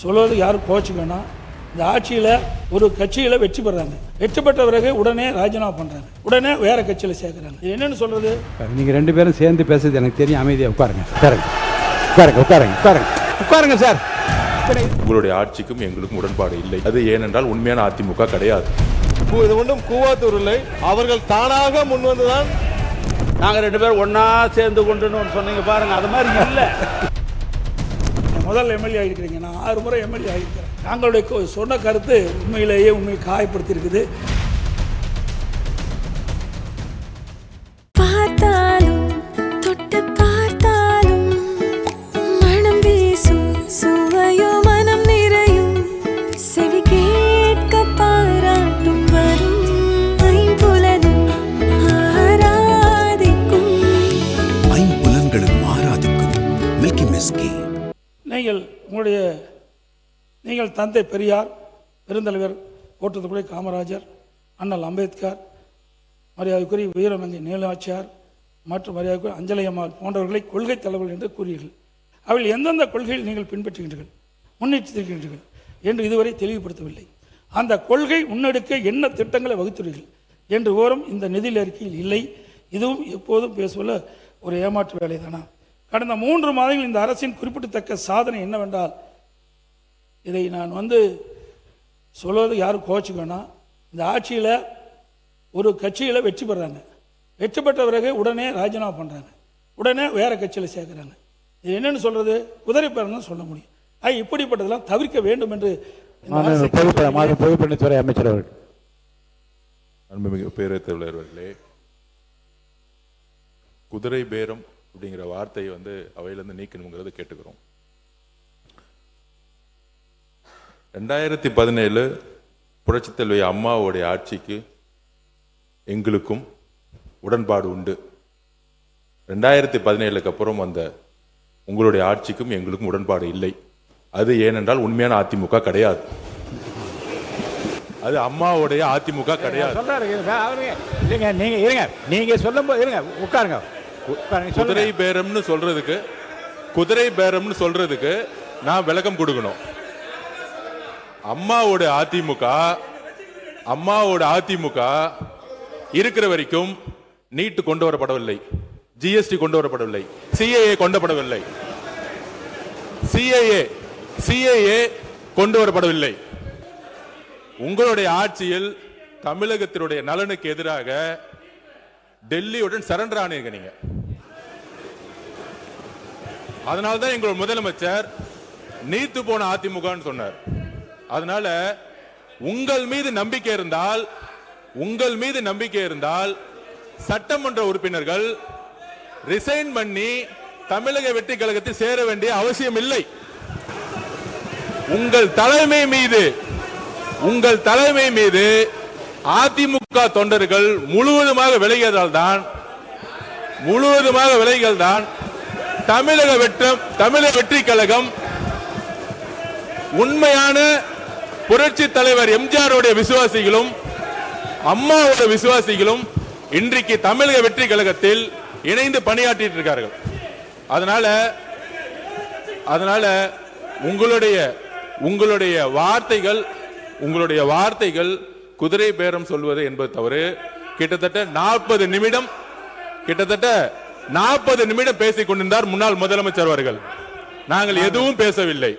சொல்வது யாரும் கோச்சுக்கணும். இந்த ஆட்சியில் ஒரு கட்சியில் வெற்றி பெறாங்க, வெற்றி பெற்ற பிறகு உடனே ராஜினாமா பண்ணுறாங்க, உடனே வேற கட்சியில் சேர்க்குறாங்க. இது என்னன்னு சொல்றது? நீங்கள் ரெண்டு பேரும் சேர்ந்து பேசுறது எனக்கு தெரியும். அமைதியாக உட்காருங்க, உட்காருங்க, உட்காருங்க, உட்காருங்க, உட்காருங்க, உட்காருங்க சார். உங்களுடைய ஆட்சிக்கும் எங்களுக்கும் உடன்பாடு இல்லை. அது ஏனென்றால் உண்மையான அதிமுக கிடையாது. இது ஒன்றும் கூவாத்தூர் இல்லை, அவர்கள் தானாக முன் வந்துதான். நாங்கள் ரெண்டு பேரும் ஒன்றா சேர்ந்து கொண்டுன்னு சொன்னீங்க பாருங்க, அது மாதிரி இல்லை. முதல் எம்எல்ஏ ஆகிருக்கிறீங்க, நான் 6 முறை எம்எல்ஏ ஆகியிருக்கிறேன். நாங்களுடைய சொன்ன கருத்து உண்மையிலேயே உண்மையை காயப்படுத்தியிருக்குது. நீங்கள் தந்தை பெரியார், பெருந்தலைவர் கோட்டத்துக்குடி காமராஜர், அண்ணல் அம்பேத்கர், மரியாதைக்குரிய வீரமங்கை நீலாட்சியார் மற்றும் மரியாதைக்குரிய அஞ்சலி அம்மாள் போன்றவர்களை கொள்கை தலைவர்கள் என்று கூறுவீர்கள். அவர்கள் எந்தெந்த கொள்கையில் நீங்கள் பின்பற்றுகின்றீர்கள், முன்னெடுத்திருக்கின்றீர்கள் என்று இதுவரை தெளிவுபடுத்தவில்லை. அந்த கொள்கை முன்னெடுக்க என்ன திட்டங்களை வகுத்துள்ளீர்கள் என்று விவரம் இந்த நிதி அறிக்கையில் இல்லை. இதுவும் எப்போதும் பேசுவதில் ஒரு ஏமாற்று வேலை தானா? கடந்த 3 மாதங்கள் இந்த அரசின் குறிப்பிடத்தக்க சாதனை என்னவென்றால், இதை நான் சொல்வது யாரும் கோச்சுக்கணும். இந்த ஆட்சியில் ஒரு கட்சியில் வெற்றி பெறாங்க, வெற்றி பெற்ற பிறகு உடனே ராஜினாமா பண்ணுறாங்க, உடனே வேற கட்சியில் சேர்க்குறாங்க. இது என்னன்னு சொல்றது? குதிரை பேரம் சொல்ல முடியும். இப்படிப்பட்டதெல்லாம் தவிர்க்க வேண்டும் என்று பொதுப்பணித்துறை அமைச்சர் அவர்கள். அன்புமிகு பேரவைத் தலைவர் அவர்களே, குதிரை பேரம் அப்படிங்கிற வார்த்தையை அவையிலிருந்து நீக்கணுங்கிறத கேட்டுக்கிறோம். 2017 புரட்சித் தலைவி அம்மாவுடைய ஆட்சிக்கு எங்களுக்கும் உடன்பாடு உண்டு. 2017க்கு அப்புறம் வந்த உங்களுடைய ஆட்சிக்கும் எங்களுக்கும் உடன்பாடு இல்லை. அது ஏனென்றால் உண்மையான அதிமுக கிடையாது. அது அம்மாவுடைய அதிமுக கிடையாது. நீங்க சொல்லும்போது உட்காருங்க. குதிரை பேரம்னு சொல்றதுக்கு நான் விளக்கம் கொடுக்கணும். அம்மாவோட அதிமுக இருக்கிற வரைக்கும் நீட் கொண்டு வரப்படவில்லை, ஜிஎஸ்டி கொண்டு வரப்படவில்லை, சிஏஏ கொண்டப்படவில்லை, சிஏஏ கொண்டு வரப்படவில்லை. உங்களுடைய ஆட்சியில் தமிழகத்தினுடைய நலனுக்கு எதிராக டெல்லியுடன் சரண்டர் ஆனீங்க நீங்க. அதனால்தான் எங்களோட முதலமைச்சர் நீத்து போன அதிமுகன்னு சொன்னார். அதனால உங்கள் மீது நம்பிக்கை இருந்தால் சட்டமன்ற உறுப்பினர்கள் ரிசைன் பண்ணி தமிழக வெற்றி கழகத்தில் சேர வேண்டிய அவசியம் இல்லை. உங்கள் தலைமை மீது அதிமுக தொண்டர்கள் முழுவதுமாக விலகியதால் தான் தமிழக வெற்றி கழகம் உண்மையான புரட்சி தலைவர் எம்ஜிஆருடைய விசுவாசிகளும் அம்மாவுடைய விசுவாசிகளும் இன்றைக்கு தமிழக வெற்றி கழகத்தில் இணைந்து பணியாற்றிட்டு இருக்கார்கள். அதனால உங்களுடைய வார்த்தைகள் குதிரை பேரம் சொல்வது என்பது தவறு. கிட்டத்தட்ட 40 நிமிடம் பேசிக் கொண்டிருந்தார் முன்னாள் முதலமைச்சர் அவர்கள். நாங்கள் எதுவும் பேசவில்லை.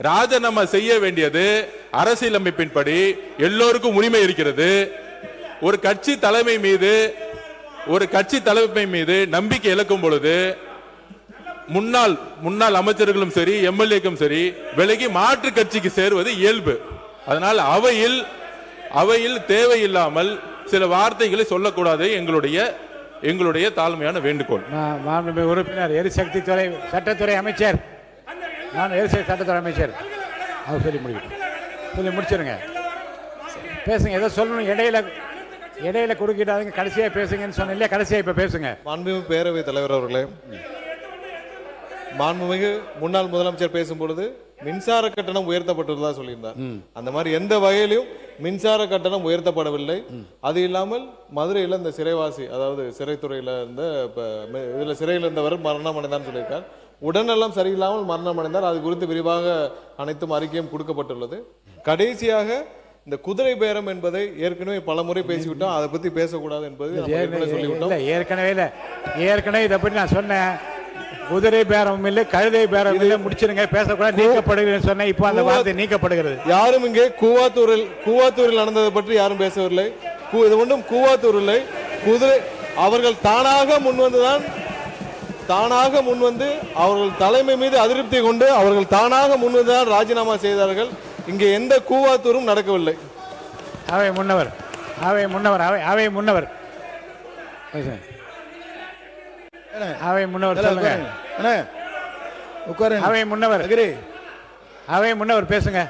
ராஜினாமா செய்ய வேண்டியது அரசியலமைப்பின்படி எல்லோருக்கும் உரிமை இருக்கிறது. ஒரு கட்சி தலைமை மீது நம்பிக்கை இழக்கும் பொழுது முன்னாள் அமைச்சர்களும் சரி எம்எல்ஏக்கும் சரி விலகி மாற்று கட்சிக்கு சேருவது இயல்பு. அதனால் அவையில் தேவையில்லாமல் சில வார்த்தைகளை சொல்லக்கூடாது எங்களுடைய தாழ்மையான வேண்டுகோள். உறுப்பினர் எரிசக்தி துறை சட்டத்துறை அமைச்சர், சட்டத்துறை அமைச்சர் அவர் சொல்லி முடிச்சிருங்க. பேசுங்க, ஏதோ சொல்லணும். இடையில குறுக்கிடாதீங்க. கடைசியா பேசுங்கன்னு சொன்ன இல்லையா? கடைசியா இப்ப பேசுங்க. மாண்புமிகு பேரவைத் தலைவர் அவர்களே, மாண்புமிகு முன்னாள் முதலமைச்சர் பேசும்பொழுது மின்சார கட்டணம் உயர்த்தப்பட்டுள்ளதா சொல்லியிருந்தார். அந்த மாதிரி எந்த வகையிலும் மின்சார கட்டணம் உயர்த்தப்படவில்லை. அது இல்லாமல் மதுரையில் இந்த சிறைவாசி, அதாவது சிறைத்துறையில இருந்த இதுல சிறையில் இருந்தவர் மரணம் அடைந்தான்னு சொல்லியிருக்கார். உடல்நலம் சரியில்லாமல் மரணம் அடைந்தார். அது குறித்து விரிவாக அனைத்தும் அறிக்கையும் கொடுக்கப்பட்டுள்ளது. கடைசியாக இந்த குதிரை பேரம் என்பதை ஏற்கனவே பல முறை பேசிவிட்டோம், அதை பத்தி பேசக்கூடாது என்பது சொல்லிவிட்டோம். ஏற்கனவே இதை பற்றி நான் சொன்னேன். குதிரை பேரம் இல்லை, கழுதை பேரம் இல்லை, முடிச்சிருங்க, பேசக்கூடாது, நீக்கப்படுகிறது சொன்னேன். இப்போ அந்த வார்த்தை நீக்கப்படுகிறது. யாரும் இங்கே கூவாத்தூரில் நடந்ததை பற்றி யாரும் பேசவில்லை. இது ஒன்றும் கூவாத்தூர் இல்லை. குதிரை அவர்கள் தானாக முன்வந்து அவர்கள் தலைமை மீது அதிருப்தி கொண்டு அவர்கள் தானாக முன்வந்துதான் ராஜினாமா செய்தார்கள். இங்கே எந்த கூவாத்தூரும் நடக்கவில்லை. அவை முன்னவர் சொல்லுங்க. அவை முன்னவர் பேசுங்க.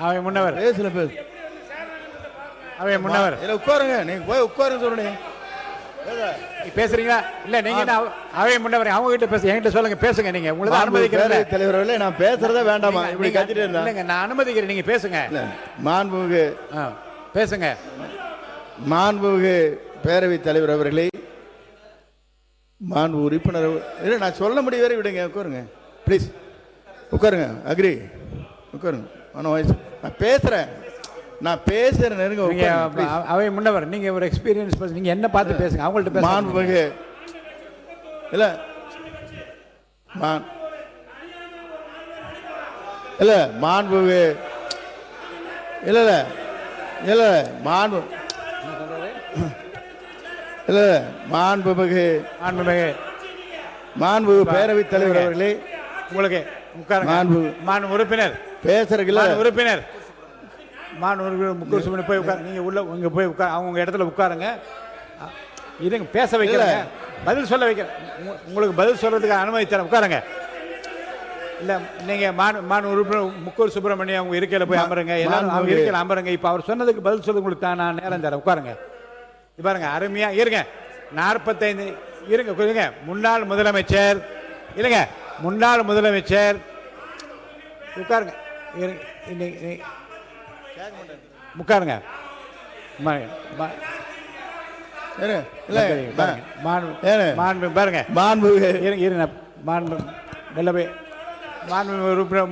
அவை முன்னவர் உட்காருங்க. நீங்க போய் உட்காருங்க சொல்லுங்க. பேசுறீங்களா? இல்ல நீங்க அவை முன்னவர் அவங்க கிட்ட பேச, என்கிட்ட சொல்லுங்க, பேசுங்க. நீங்க உங்களுக்கு அனுமதிக்கிறேன் தலைவர்களே, நான் பேசுறதா வேண்டாமா? இப்படி கத்திட்டு இல்லங்க, நான் அனுமதிக்கிறேன், நீங்க பேசுங்க. மாண்புமிகு பேசுங்க. மாண்புமிகு பேரவைத் தலைவர் அவர்களே, மாண்பு உறுப்பினர் இல்லை, நான் சொல்ல முடிய வரை விடுங்க. உட்காருங்க ப்ளீஸ், உட்காருங்க. அக்ரி, உட்காருங்க. நான் பேசுறேன் நெருங்க. அவை முன்னவர், நீங்க ஒரு எக்ஸ்பீரியன்ஸ், நீங்க என்ன பார்த்து பேசுங்க, அவங்கள்ட்ட பேசுங்க. மாண்புமிகு இல்ல மாண்புமிகு மாண்புமிகு பேரவைத் தலைவர் அவர்களே, உங்களுக்கு மாண்பு உறுப்பினர் பேசுறீங்களா? உறுப்பினர் முக்கூர் போய் உட்காரு. நீங்க உங்க போய் உட்கார், அவங்க இடத்துல உட்காருங்க. இருங்க, பேச வைக்கிறேன், பதில் சொல்ல வைக்கிறேன். உங்களுக்கு பதில் சொல்றதுக்கு அனுமதி தரேன், உட்காருங்க. இல்ல நீங்க மாண்பு உறுப்பினர் முக்கூர் சுப்பிரமணியம் அவங்க இருக்கையில போய் அமருங்க. எல்லாரும் அவங்க இருக்கையில அமருங்க. இப்ப அவர் சொன்னதுக்கு பதில் சொல்ல உங்களுக்கு நான் நேரம் தரேன், உட்காருங்க. பாருங்க, அருமையா இருங்க. 45 இருங்க. முன்னாள் முதலமைச்சர் உட்காருங்க. உட்காருங்க.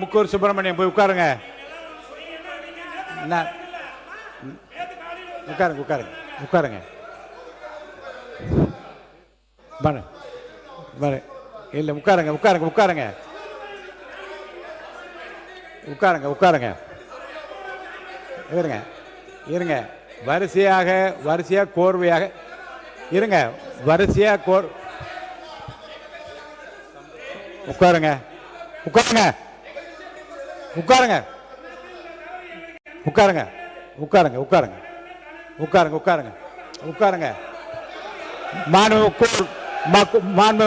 முக்கூர் சுப்பிரமணியம் போய் உட்காருங்க. உட்காருங்க. இல்ல உட்காருங்க. இருங்க. வரிசையா கோர்வையாக இருங்க. உட்காருங்க.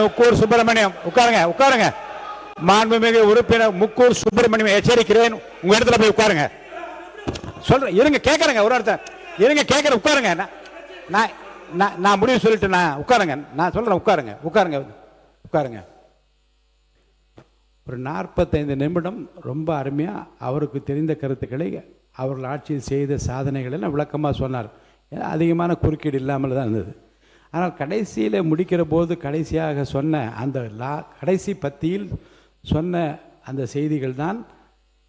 முக்கூர் சுப்பிரமணியம் உட்காருங்க. மாண்புமிகு உறுப்பினர் முக்கூர் சுப்பிரமணியம் எச்சரிக்கிறேன், உங்க இடத்துல போய் உட்காருங்க. சொல்றேன், இருங்க, கேட்கறேங்க. ஒரு இடத்த இருங்க, கேட்கறேன், உட்காருங்க. நான் முடிவு சொல்லிட்டு உட்காருங்க. நான் சொல்றேன், உட்காருங்க. ஒரு 45 நிமிடம் ரொம்ப அருமையா அவருக்கு தெரிந்த கருத்துக்களை, அவர்கள் ஆட்சியில் செய்த சாதனைகள் எல்லாம் விளக்கமாக சொன்னார். அதிகமான குறுக்கீடு இல்லாமல் தான் இருந்தது. ஆனால் கடைசியில் முடிக்கிற போது கடைசியாக சொன்ன அந்த கடைசி பத்தியில் சொன்ன அந்த செய்திகள் தான்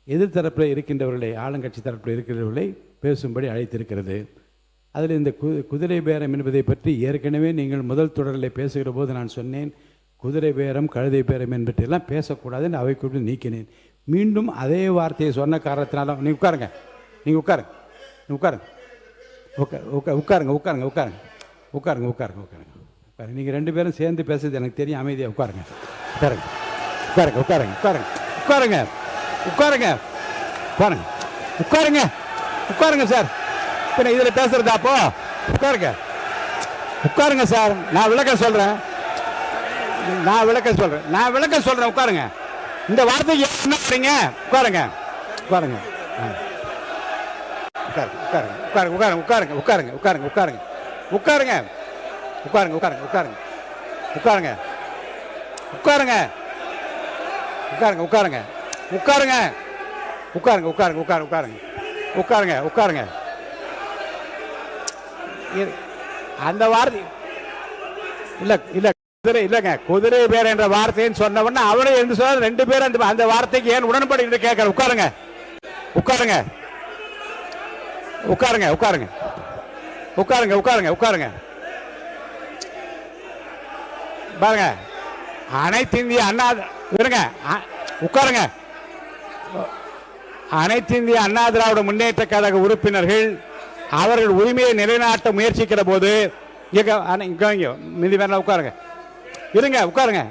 எதிர்த்தரப்பில் இருக்கின்றவர்களை, ஆளுங்கட்சி தரப்பில் இருக்கிறவர்களை பேசும்படி அழைத்திருக்கிறது. அதில் இந்த குதிரை பேரம் என்பதை பற்றி ஏற்கனவே நீங்கள் முதல் தொடரில் பேசுகிற போது நான் சொன்னேன், குதிரை பேரம், கழுதை பேரம் என்பதெல்லாம் பேசக்கூடாதுன்னு அவை குறித்து நீக்கினேன். மீண்டும் அதே வார்த்தையை சொன்ன காரணத்தினால உட்காருங்க. நீங்கள் 2 பேரும் சேர்ந்து பேசுறது எனக்கு தெரியும். அமைதியாக உட்காருங்க சார். பின்ன இதில் பேசுறதா? அப்போ உட்காருங்க சார். நான் விளக்கம் சொல்றேன். உட்காருங்க. இந்த வார்த்தைக்கு என்ன பண்றீங்க? உட்காருங்க. அந்த வார்த்தை இல்ல குதிரை இல்லைங்க, குதிரை பேர் என்ற வார்த்தைன்னு சொன்ன உடனே அவரே என்று சொன்ன 2 பேரும் அந்த வார்த்தைக்கு ஏன் உடன்படி என்று கேட்கிற. உட்காருங்க உட்காருங்க உட்காருங்க உட்காருங்க உட்காருங்க உட்காருங்க உட்காருங்க பாருங்க. அனைத்து இந்திய அண்ணா இருங்க உட்காருங்க. அனைத்து இந்திய அண்ணா திராவிட முன்னேற்ற கழக உறுப்பினர்கள் அவர்கள் உரிமையை நிலைநாட்ட முயற்சிக்கிற போது மிதி வேணா உட்காருங்க. இருங்க உட்காருங்க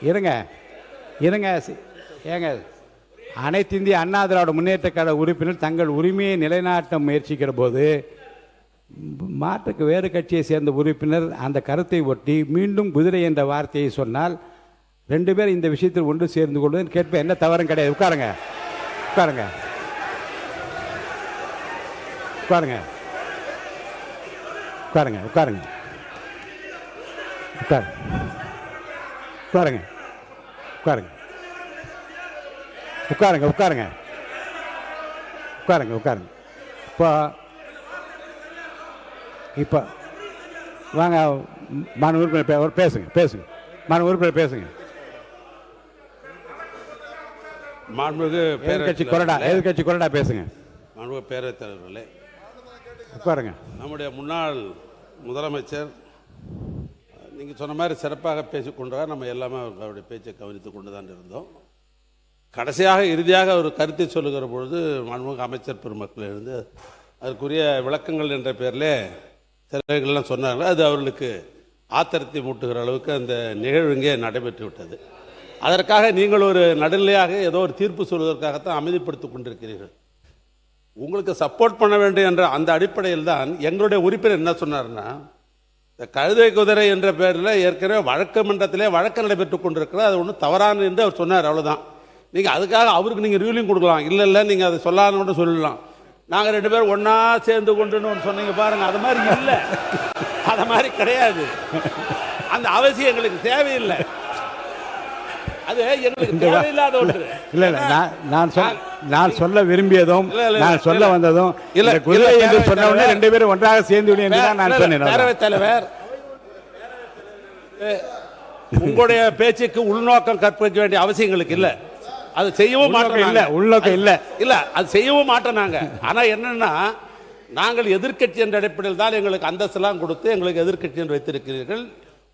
இருங்க இருங்க ஏங்க. அனைத்து இந்திய அண்ணா திராவிட முன்னேற்ற கழக உறுப்பினர் தங்கள் உரிமையை நிலைநாட்ட முயற்சிக்கிற போது மாற்றுக்கு வேறு கட்சியை சேர்ந்த உறுப்பினர் அந்த கருத்தை ஒட்டி மீண்டும் குதிரை என்ற வார்த்தையை சொன்னால் 2 பேர் இந்த விஷயத்தில் ஒன்று சேர்ந்து கொள்வது கேட்ப என்ன தவறும் கிடையாது. உட்காருங்க உட்காருங்க உட்காருங்க உட்காருங்க உட்காருங்க உட்காருங்க உட்காருங்க உட்காருங்க உட்காருங்க உட்காருங்க உட்காருங்க உட்காருங்க. இப்போ வாங்க மாநில உறுப்பினர் பேசுங்க பேசுங்க மாநில உறுப்பினர் பேசுங்க. மாண்புமிகு எதிர்கட்சி கொறடா எதிர்கட்சி கொறடா பேசுங்க. மாண்புமிகு பேரவைத் தலைவர்களே, உட்காருங்க. நம்முடைய முன்னாள் முதலமைச்சர் நீங்கள் சொன்ன மாதிரி சிறப்பாக பேசிக்கொண்டார். நம்ம எல்லாமே அவருடைய பேச்சை கவனித்து கொண்டு தான் இருந்தோம். கடைசியாக இறுதியாக ஒரு கருத்தை சொல்லுகிற பொழுது மாண்புமிகு அமைச்சர் பெருமக்கள் இருந்து அதற்குரிய விளக்கங்கள் என்ற பேரில் சிலர்கள்லாம் சொன்னார்கள். அது அவர்களுக்கு ஆத்திரத்தை மூட்டுகிற அளவுக்கு அந்த நிகழ்வு இங்கே நடைபெற்று விட்டது. அதற்காக நீங்கள் ஒரு நடுநிலையாக ஏதோ ஒரு தீர்ப்பு சொல்வதற்காகத்தான் அமைதிப்படுத்திக் கொண்டிருக்கிறீர்கள். உங்களுக்கு சப்போர்ட் பண்ண வேண்டும் என்ற அந்த அடிப்படையில் தான் எங்களுடைய உறுப்பினர் என்ன சொன்னார்னா, இந்த கழுதை குதிரை என்ற பேரில் ஏற்கனவே வழக்கு மன்றத்திலே வழக்கு நடைபெற்று கொண்டிருக்கிறது, அது ஒன்றும் தவறானது என்று அவர் சொன்னார். அவ்வளோதான். நீங்கள் அதுக்காக அவருக்கு நீங்கள் ரூலிங் கொடுக்கலாம். இல்லை நீங்கள் அதை சொல்லான்னு கூட சொல்லலாம். நாங்கள் 2 பேரும் ஒன்றா சேர்ந்து கொண்டுன்னு ஒன்று சொன்னீங்க பாருங்கள், அது மாதிரி இல்லை, அது மாதிரி கிடையாது. அந்த அவசியம் எங்களுக்கு தேவையில்லை. அது எங்களுக்கு தேவையில்லாத ஒன்று. இல்லை நான் சொல்ல விரும்பியதும் நான் சொல்ல வந்ததும் இல்லை. குதிரை என்று சொன்ன உடனே 2 பேரும் ஒன்றாக சேர்ந்து நான் சொன்னேன். பேரவைத் தலைவர், உங்களுடைய பேச்சுக்கு உள்நோக்கம் கற்பிக்க வேண்டிய அவசியம் எங்களுக்கு இல்லை. அது செய்யவும் மாட்டோம். இல்லை உள்நோக்கம் இல்லை இல்லை அது செய்யவும் மாட்டோம் நாங்கள். ஆனால் என்னன்னா, நாங்கள் எதிர்க்கட்சி என்ற அடிப்படையில் தான் எங்களுக்கு அந்தஸ்தெல்லாம் கொடுத்து எங்களுக்கு எதிர்க்கட்சி என்று வைத்திருக்கிறீர்கள்.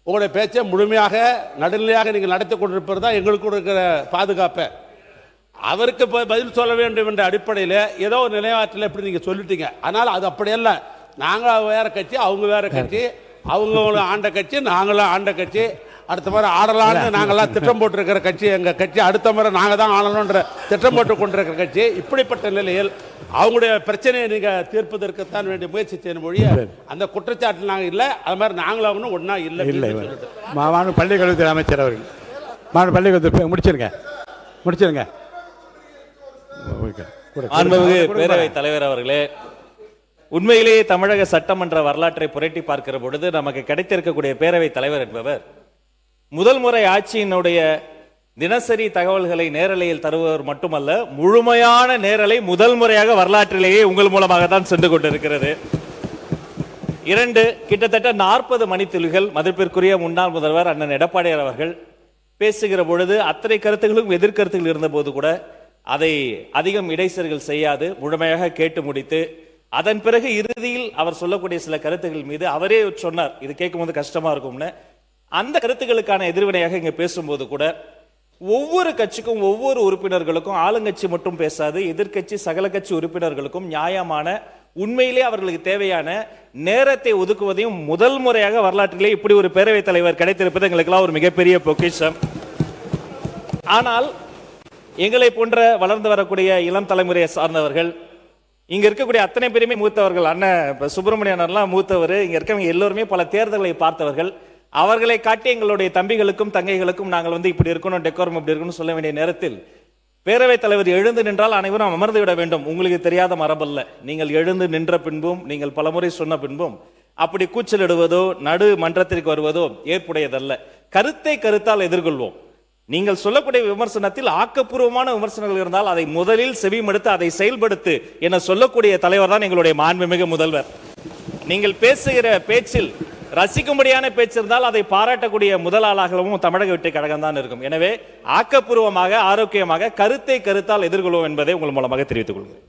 உங்களுடைய பேச்சை முழுமையாக நடுநிலையாக நீங்கள் நடத்தி கொண்டிருப்பது தான் எங்களுக்கு இருக்கிற பாதுகாப்பை. அவருக்கு பதில் சொல்ல வேண்டும் என்ற அடிப்படையில் ஏதோ ஒரு நிலையாற்றில் எப்படி நீங்கள் சொல்லிட்டீங்க. ஆனால் அது அப்படியல்ல. நாங்கள் வேற கட்சி, அவங்க வேற கட்சி, அவங்க ஆண்ட கட்சி, நாங்களும் ஆண்ட கட்சி. அடுத்த முறை ஆடலான்னு நாங்கள்லாம் திட்டம் போட்டிருக்கிற கட்சி எங்கள் கட்சி. அடுத்த முறை நாங்கள் தான் ஆளணுன்ற திட்டம் போட்டு கொண்டிருக்கிற கட்சி. இப்படிப்பட்ட நிலையில் அவங்களுடைய பிரச்சனையை நீங்கள் தீர்ப்பதற்குத்தான் வேண்டிய முயற்சி செய்யணும் மொழிய அந்த குற்றச்சாட்டு நாங்கள் இல்லை. அது மாதிரி நாங்களும் ஒன்றா இல்லை. மாநில பள்ளிக்கல்வித்துறை அமைச்சர் அவர்கள் மாநில பள்ளிக்கல்வித்துறை முடிச்சிருங்க. பேரவைத் தலைவர் அவர்களே, உண்மையிலேயே தமிழக சட்டமன்ற வரலாற்றை புரட்டி பார்க்கிற பொழுது நமக்கு கிடைத்திருக்கக்கூடிய பேரவைத் தலைவர் என்பவர் முதல் முறை ஆட்சியினுடைய தினசரி தகவல்களை நேரலையில் தருபவர் மட்டுமல்ல, முழுமையான நேரலை முதல் முறையாக வரலாற்றிலேயே உங்கள் மூலமாக தான் சென்று கொண்டிருக்கிறது. 2 கிட்டத்தட்ட 40 மணித்துளிகள் மதிப்பிற்குரிய முன்னாள் முதல்வர் அண்ணன் எடப்பாடியார் அவர்கள் பேசுகிற பொழுது அத்தனை கருத்துகளும் எதிர்கருத்துகள் இருந்த போது கூட அதை அதிகம் இடைச்சல்கள் செய்யாது முழுமையாக கேட்டு முடித்து, அதன் பிறகு இறுதியில் அவர் சொல்லக்கூடிய சில கருத்துக்கள் மீது அவரே சொன்னார், இது கேட்கும்போது கஷ்டமா இருக்கும்னு. அந்த கருத்துக்களுக்கான எதிர்வினையாக இங்க பேசும்போது கூட ஒவ்வொரு கட்சிக்கும் ஒவ்வொரு உறுப்பினர்களுக்கும், ஆளுங்கட்சி மட்டும் பேசாது, எதிர்கட்சி சகல கட்சி உறுப்பினர்களுக்கும் நியாயமான உண்மையிலே அவர்களுக்கு தேவையான நேரத்தை ஒதுக்குவதையும் முதல் முறையாக வரலாற்றிலே இப்படி ஒரு பேரவைத் தலைவர் கிடைத்திருப்பது எங்களுக்கெல்லாம் ஒரு மிகப்பெரிய பொக்கிஷம். ஆனால் எங்களை போன்ற வளர்ந்து வரக்கூடிய இளம் தலைமுறையை சார்ந்தவர்கள், இங்க இருக்கக்கூடிய அத்தனை பேருமே மூத்தவர்கள், அண்ணன் சுப்பிரமணியனர்லாம் மூத்தவர், இங்க இருக்கவங்க எல்லோருமே பல தேர்தல்களை பார்த்தவர்கள். அவர்களை காட்டி எங்களுடைய தம்பிகளுக்கும் தங்கைகளுக்கும் நாங்கள் இப்படி இருக்கணும், டெக்கோரம் இப்படி இருக்கணும் சொல்ல வேண்டிய நேரத்தில் பேரவைத் தலைவர் எழுந்து நின்றால் அனைவரும் அமர்ந்து விட வேண்டும். உங்களுக்கு தெரியாத மரபல்ல. நீங்கள் எழுந்து நின்ற பின்பும், நீங்கள் பலமுறை சொன்ன பின்பும் அப்படி கூச்சலிடுவதோ நடு மன்றத்திற்கு வருவதோ ஏற்புடையதல்ல. கருத்தை கருத்தால் எதிர்கொள்வோம். நீங்கள் சொல்லக்கூடிய விமர்சனத்தில் ஆக்கப்பூர்வமான விமர்சனங்கள் இருந்தால் அதை முதலில் செவிமடுத்து அதை செயல்படுத்து என சொல்லக்கூடிய தலைவர் தான் எங்களுடைய மாண்புமிகு முதல்வர். நீங்கள் பேசுகிற பேச்சில் ரசிக்கும்படியான பேச்சு இருந்தால் அதை பாராட்டக்கூடிய முதல் ஆளாகவும் தமிழக வெற்றி கழகம் தான் இருக்கும். எனவே ஆக்கப்பூர்வமாக, ஆரோக்கியமாக கருத்தை கருத்தால் எதிர்கொள்வோம் என்பதை உங்கள் மூலமாக தெரிவித்துக் கொள்கிறேன்.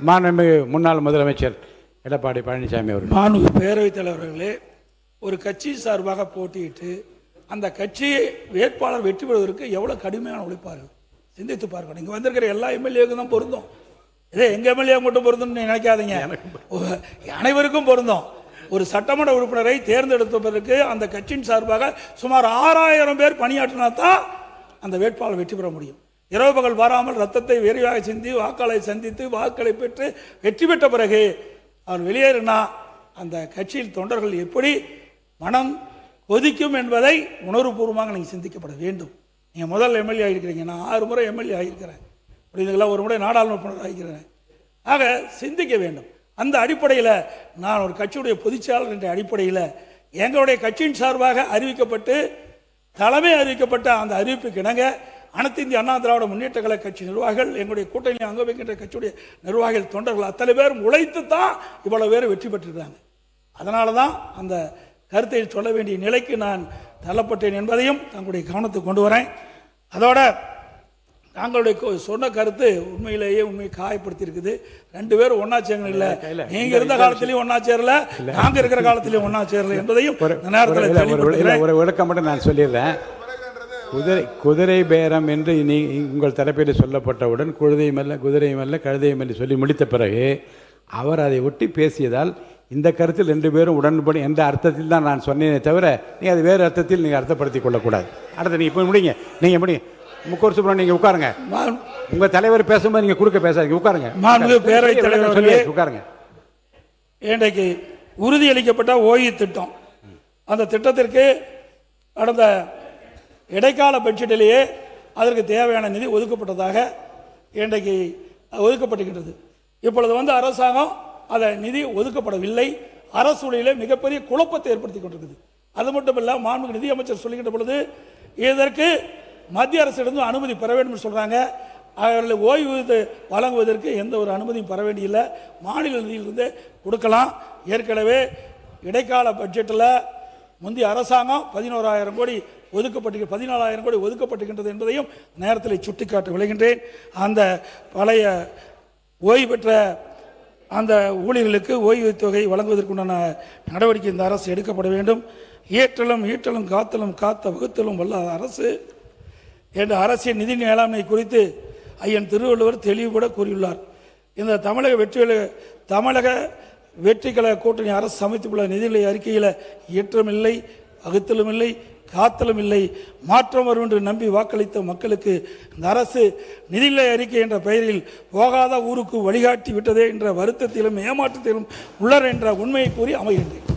மாண்புமிகு முன்னாள் முதலமைச்சர் எடப்பாடி பழனிசாமி அவர்கள். மாண்புமிகு பேரவைத் தலைவர்களே, ஒரு கட்சி சார்பாக போட்டியிட்டு அந்த கட்சி வேட்பாளர் வெற்றி பெறுவதற்கு எவ்வளவு கடுமையான உழைப்பார்கள் சிந்தித்து பார்க்கணும். இங்க வந்திருக்கிற எல்லா எம்எல்ஏக்கும் தான் பொருந்தும். இதே எங்க எம்எல்ஏ மட்டும் பொருந்தும் நினைக்காதீங்க, அனைவருக்கும் பொருந்தும். ஒரு சட்டமன்ற உறுப்பினரை தேர்ந்தெடுப்பதற்கு அந்த கட்சியின் சார்பாக சுமார் 6000 பேர் பணியாற்றினா தான் அந்த வேட்பாளர் வெற்றி பெற முடியும். இரவு பகல் வராமல் ரத்தத்தை விரைவாக சிந்தி வாக்களை சந்தித்து வாக்களை பெற்று வெற்றி பெற்ற பிறகு அவர் வெளியேறினா அந்த கட்சியில் தொண்டர்கள் எப்படி மனம் கொதிக்கும் என்பதை உணர்வுபூர்வமாக நீங்கள் சிந்திக்கப்பட வேண்டும். நீங்கள் முதல் எம்எல்ஏ ஆகிருக்கிறீங்க, நான் 6 முறை எம்எல்ஏ ஆகியிருக்கிறேன், புரியுதுங்களா, ஒரு முறை நாடாளுமன்ற உறுப்பினர் ஆகிக்கிறேன். ஆக சிந்திக்க வேண்டும். அந்த அடிப்படையில் நான் ஒரு கட்சியுடைய பொதுச்செயலாளர் என்ற அடிப்படையில் எங்களுடைய கட்சியின் சார்பாக அறிவிக்கப்பட்டு தலைமை அறிவிக்கப்பட்ட அந்த அறிவிப்புக்கு இணங்க அனைத்து இந்திய அண்ணா திராவிட முன்னேற்ற கழக கட்சி நிர்வாகிகள், எங்களுடைய கூட்டணி அங்க வைக்கின்ற கட்சியுடைய நிர்வாகிகள், தொண்டர்கள் அத்தனை பேரும் உழைத்து தான் இவ்வளவு பேர் வெற்றி பெற்றிருக்காங்க. அதனால தான் அந்த கருத்தை சொல்ல வேண்டிய நிலைக்கு நான் தள்ளப்பட்டேன் என்பதையும் தங்களுடைய கவனத்துக்கு கொண்டு வரேன். அதோட நாங்களுடைய சொன்ன கருத்து உண்மையிலேயே உண்மையை காயப்படுத்தி இருக்குது. 2 பேரும் ஒன்னா சேரல, இல்ல நீங்க இருந்த காலத்திலையும் ஒன்னா சேரல, நாங்க இருக்கிற காலத்திலையும் ஒன்னா சேரல என்பதையும் ஒரு விளக்கம் மட்டும் நான் சொல்லிடுறேன். குதிரை பேரம் என்று உங்கள் தரப்பில் சொல்லப்பட்டவுடன் குதிரையும் அல்ல குதிரையும் அல்ல கழுதையும் என்று சொல்லி முடித்த பிறகு அவர் அதை ஒட்டி பேசியதால் இந்த கருத்தில் 2 பேரும் உடன்படி என்ற அர்த்தத்தில் தான் நான் சொன்னேனே தவிர நீங்கள் அது வேறு அர்த்தத்தில் நீங்கள் அர்த்தப்படுத்திக் கொள்ளக்கூடாது. அடுத்து நீங்கள் இப்போ முடிங்க, நீங்கள் முடிங்க. முக்கூர் சுப்ரமணியன் நீங்கள் உட்காருங்க. உங்கள் தலைவர் பேசும்போது நீங்கள் குறுக்க பேசாதீங்க, உட்காருங்க. பேரவைத் தலைவர் உட்காருங்க. இன்றைக்கு உறுதியளிக்கப்பட்ட ஓய்வு திட்டம், அந்த திட்டத்திற்கு கடந்த இடைக்கால பட்ஜெட்டிலேயே அதற்கு தேவையான நிதி ஒதுக்கப்பட்டதாக இன்றைக்கு ஒதுக்கப்பட்டுகின்றது. இப்பொழுது அரசாங்கம் அதை நிதி ஒதுக்கப்படவில்லை. அரசூழிலே மிகப்பெரிய குழப்பத்தை ஏற்படுத்தி கொண்டிருக்குது. அது மட்டுமல்ல, மாண்புமிகு நிதியமைச்சர் சொல்லுகின்ற பொழுது இதற்கு மத்திய அரசிடம் அனுமதி பெற வேண்டும் என்று சொல்றாங்க. அவர்கள் ஓய்வு வழங்குவதற்கு எந்த ஒரு அனுமதியும் பெற வேண்டியில்லை, மாநில நிதியிலிருந்து கொடுக்கலாம். ஏற்கனவே இடைக்கால பட்ஜெட்டில் முந்தைய அரசாங்கம் 11,000 கோடி ஒதுக்கப்பட்டு 14,000 கோடி ஒதுக்கப்பட்டுகின்றது என்பதையும் நேரத்தில் சுட்டிக்காட்ட விளைகின்றேன். அந்த பழைய ஓய்வு பெற்ற அந்த ஊழியர்களுக்கு ஓய்வு தொகை வழங்குவதற்குண்டான நடவடிக்கை இந்த அரசு எடுக்கப்பட வேண்டும். ஏற்றலும் ஈட்டலும் காத்தலும் காத்த வகுத்தலும் வல்ல அரசு என்ற அரசின் நிதி மேலாண்மை குறித்து ஐயன் திருவள்ளுவர் தெளிவுபட கூறியுள்ளார். இந்த தமிழக வெற்றி கழக கூட்டணி அரசு சமைத்துள்ள நிதிநிலை அறிக்கையில் ஏற்றம் இல்லை, வகுத்தலும் இல்லை, காத்தலும் இல்லை, மாற்றம் வரும் என்று நம்பி வாக்களித்த மக்களுக்கு இந்த அரசு நிதிநிலை அறிக்கை என்ற பெயரில் போகாத ஊருக்கு வழிகாட்டி விட்டதே என்ற வருத்தத்திலும் ஏமாற்றத்திலும் உள்ளர் என்ற உண்மையை கூறி அமைகின்றேன்.